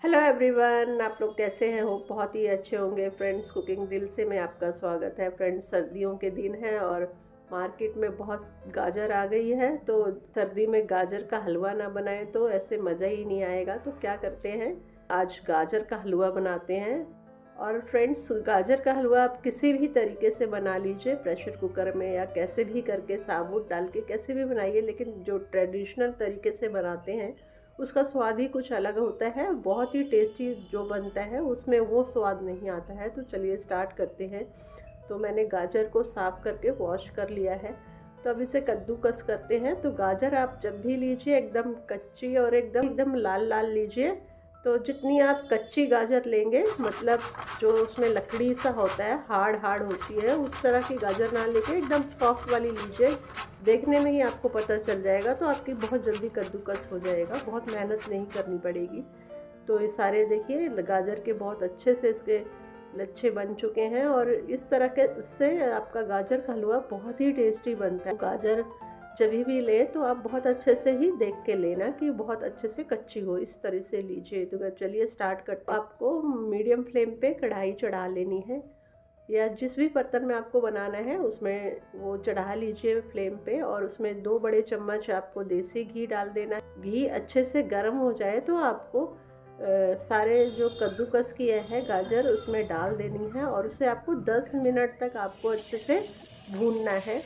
Hello everyone, आप लोग कैसे हैं? हो बहुत ही अच्छे होंगे फ्रेंड्स। कुकिंग दिल से में आपका स्वागत है फ्रेंड्स। सर्दियों के दिन है और मार्केट में बहुत गाजर आ गई है, तो सर्दी में गाजर का हलवा ना बनाएं तो ऐसे मज़ा ही नहीं आएगा। तो क्या करते हैं, आज गाजर का हलवा बनाते हैं। और फ्रेंड्स, गाजर का हलवा आप किसी भी तरीके से बना लीजिए, प्रेशर कुकर में या कैसे भी करके साबुत डाल के कैसे भी बनाइए, लेकिन जो ट्रेडिशनल तरीके से बनाते हैं उसका स्वाद ही कुछ अलग होता है। बहुत ही टेस्टी जो बनता है उसमें वो स्वाद नहीं आता है। तो चलिए स्टार्ट करते हैं। तो मैंने गाजर को साफ़ करके वॉश कर लिया है। तो अब इसे कद्दूकस करते हैं। तो गाजर आप जब भी लीजिए एकदम कच्ची और एकदम एकदम लाल लाल लीजिए। तो जितनी आप कच्ची गाजर लेंगे, मतलब जो उसमें लकड़ी सा होता है, हार्ड हार्ड होती है, उस तरह की गाजर ना लेके एकदम सॉफ्ट वाली लीजिए। देखने में ही आपको पता चल जाएगा। तो आपकी बहुत जल्दी कद्दूकस हो जाएगा, बहुत मेहनत नहीं करनी पड़ेगी। तो ये सारे देखिए गाजर के बहुत अच्छे से इसके लच्छे बन चुके हैं और इस तरह के से आपका गाजर का हलवा बहुत ही टेस्टी बनता है। गाजर जब भी ले तो आप बहुत अच्छे से ही देख के लेना कि बहुत अच्छे से कच्ची हो, इस तरह से लीजिए। तो चलिए स्टार्ट करते हैं। आपको मीडियम फ्लेम पे कढ़ाई चढ़ा लेनी है, या जिस भी बर्तन में आपको बनाना है उसमें वो चढ़ा लीजिए फ्लेम पे। और उसमें 2 बड़े चम्मच आपको देसी घी डाल देना है। घी अच्छे से गर्म हो जाए तो आपको सारे जो कद्दूकस किए हैं गाजर उसमें डाल देनी है और उसे आपको 10 मिनट तक आपको अच्छे से भूनना है।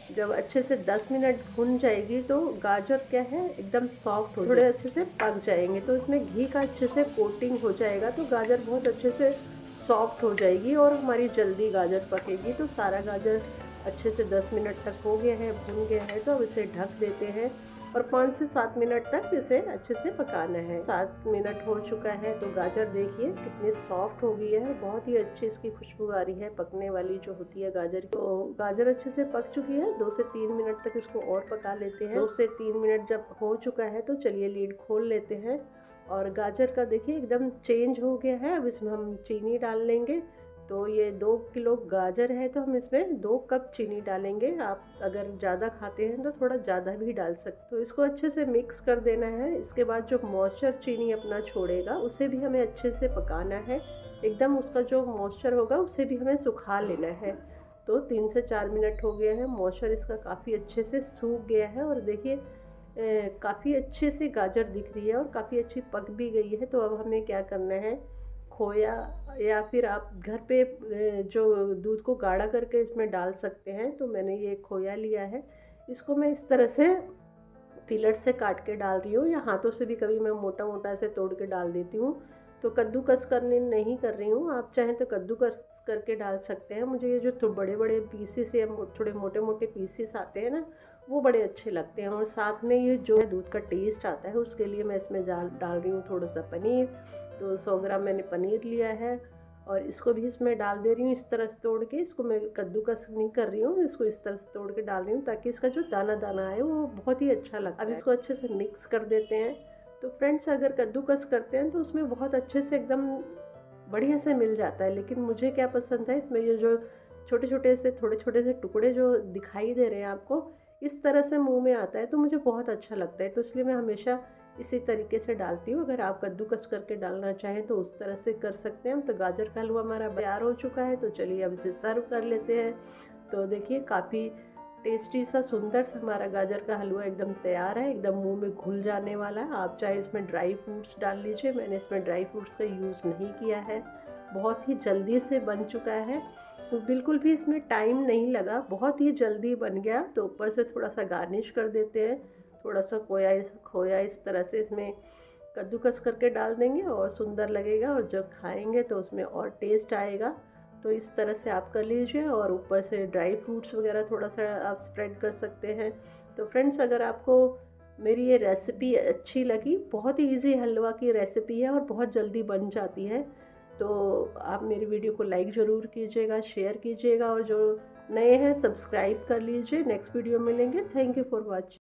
जब अच्छे से 10 मिनट भून जाएगी तो गाजर क्या है, एकदम सॉफ्ट हो थोड़े अच्छे से पक जाएंगे। तो इसमें घी का अच्छे से कोटिंग हो जाएगा तो गाजर बहुत अच्छे से सॉफ्ट हो जाएगी और हमारी जल्दी गाजर पकेगी। तो सारा गाजर अच्छे से 10 मिनट तक हो गया है, भून गया है। तो अब इसे ढक देते हैं और 5 से 7 मिनट तक इसे अच्छे से पकाना है। 7 मिनट हो चुका है तो गाजर देखिए कितनी सॉफ्ट हो गई है, बहुत ही अच्छी इसकी खुशबू आ रही है पकने वाली जो होती है गाजर की। तो गाजर अच्छे से पक चुकी है। 2 से 3 मिनट तक इसको और पका लेते हैं। 2 से 3 मिनट जब हो चुका है तो चलिए लीड खोल लेते हैं। और गाजर का देखिए एकदम चेंज हो गया है। अब इसमें हम चीनी डाल लेंगे। तो ये 2 किलो गाजर है तो हम इसमें 2 कप चीनी डालेंगे। आप अगर ज़्यादा खाते हैं तो थोड़ा ज़्यादा भी डाल सकते। तो इसको अच्छे से मिक्स कर देना है। इसके बाद जो मॉइस्चर चीनी अपना छोड़ेगा उसे भी हमें अच्छे से पकाना है। एकदम उसका जो मॉइस्चर होगा उसे भी हमें सुखा लेना है। तो 3 से 4 मिनट हो गए हैं, मॉइस्चर इसका काफ़ी अच्छे से सूख गया है और देखिए काफ़ी अच्छे से गाजर दिख रही है और काफ़ी अच्छी पक भी गई है। तो अब हमें क्या करना है, खोया या फिर आप घर पे जो दूध को गाढ़ा करके इसमें डाल सकते हैं। तो मैंने ये खोया लिया है, इसको मैं इस तरह से फिलट से काट के डाल रही हूँ, या हाथों से भी कभी मैं मोटा मोटा ऐसे तोड़ के डाल देती हूँ। तो कद्दूकस करने नहीं कर रही हूँ, आप चाहें तो कद्दूकस करके डाल सकते हैं। मुझे ये जो बड़े बड़े पीसेस या थोड़े मोटे मोटे पीसेस आते हैं ना, वो बड़े अच्छे लगते हैं। और साथ में ये जो दूध का टेस्ट आता है उसके लिए मैं इसमें डाल रही हूँ थोड़ा सा पनीर। तो 100 ग्राम मैंने पनीर लिया है और इसको भी इसमें डाल दे रही हूँ इस तरह से तोड़ के। इसको मैं कद्दूकस नहीं कर रही हूँ, इसको इस तरह से तोड़ के डाल रही हूँ ताकि इसका जो दाना दाना है वो बहुत ही अच्छा लगता है। अब इसको अच्छे से मिक्स कर देते हैं। तो फ्रेंड्स, अगर कद्दूकस करते हैं तो उसमें बहुत अच्छे से एकदम बढ़िया से मिल जाता है। लेकिन मुझे क्या पसंद है, इसमें ये जो छोटे छोटे से थोड़े छोटे से टुकड़े जो दिखाई दे रहे हैं आपको, इस तरह से मुंह में आता है तो मुझे बहुत अच्छा लगता है। तो इसलिए मैं हमेशा इसी तरीके से डालती हूँ। अगर आप कद्दूकस करके डालना चाहें तो उस तरह से कर सकते हैं। तो गाजर का हलवा हमारा तैयार हो चुका है। तो चलिए अब इसे सर्व कर लेते हैं। तो देखिए काफ़ी टेस्टी सा सुंदर सा हमारा गाजर का हलवा एकदम तैयार है, एकदम मुंह में घुल जाने वाला है। आप चाहे इसमें ड्राई फ्रूट्स डाल लीजिए, मैंने इसमें ड्राई फ्रूट्स का यूज़ नहीं किया है। बहुत ही जल्दी से बन चुका है, तो बिल्कुल भी इसमें टाइम नहीं लगा, बहुत ही जल्दी बन गया। तो ऊपर से थोड़ा सा गार्निश कर देते हैं, थोड़ा सा खोया इस तरह से इसमें कद्दूकस करके डाल देंगे और सुंदर लगेगा। और जब खाएंगे तो उसमें और टेस्ट आएगा। तो इस तरह से आप कर लीजिए और ऊपर से ड्राई फ्रूट्स वगैरह थोड़ा सा आप स्प्रेड कर सकते हैं। तो फ्रेंड्स, अगर आपको मेरी ये रेसिपी अच्छी लगी, बहुत ही इजी हलवा की रेसिपी है और बहुत जल्दी बन जाती है। तो आप मेरी वीडियो को लाइक ज़रूर कीजिएगा, शेयर कीजिएगा और जो नए हैं सब्सक्राइब कर लीजिए। नेक्स्ट वीडियो मिलेंगे। Thank you for watching.